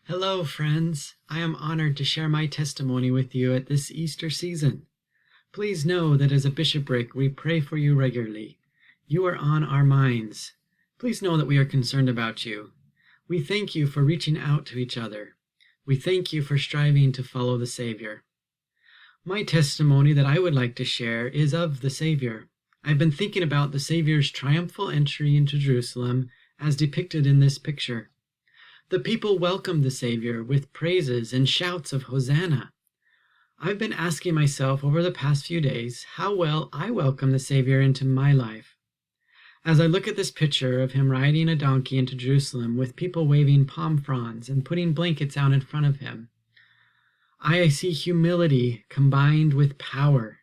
Hello, friends. I am honored to share my testimony with you at this Easter season. Please know that as a bishopric, we pray for you regularly. You are on our minds. Please know that we are concerned about you. We thank you for reaching out to each other. We thank you for striving to follow the Savior. My testimony that I would like to share is of the Savior. I've been thinking about the Savior's triumphal entry into Jerusalem as depicted in this picture. The people welcomed the Savior with praises and shouts of Hosanna. I've been asking myself over the past few days how well I welcome the Savior into my life. As I look at this picture of him riding a donkey into Jerusalem with people waving palm fronds and putting blankets out in front of him, I see humility combined with power.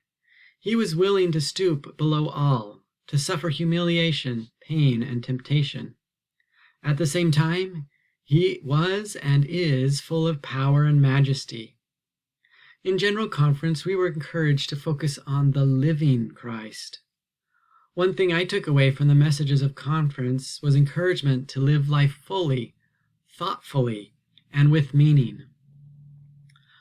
He was willing to stoop below all, to suffer humiliation, pain, and temptation. At the same time, he was and is full of power and majesty. In General Conference, we were encouraged to focus on the living Christ. One thing I took away from the messages of conference was encouragement to live life fully, thoughtfully, and with meaning.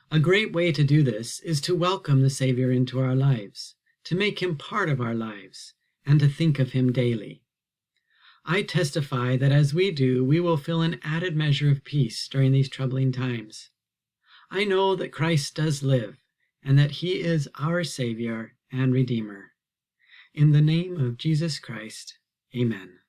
A great way to do this is to welcome the Savior into our lives, to make him part of our lives, and to think of him daily. I testify that as we do, we will feel an added measure of peace during these troubling times. I know that Christ does live, and that he is our Savior and Redeemer. In the name of Jesus Christ, amen.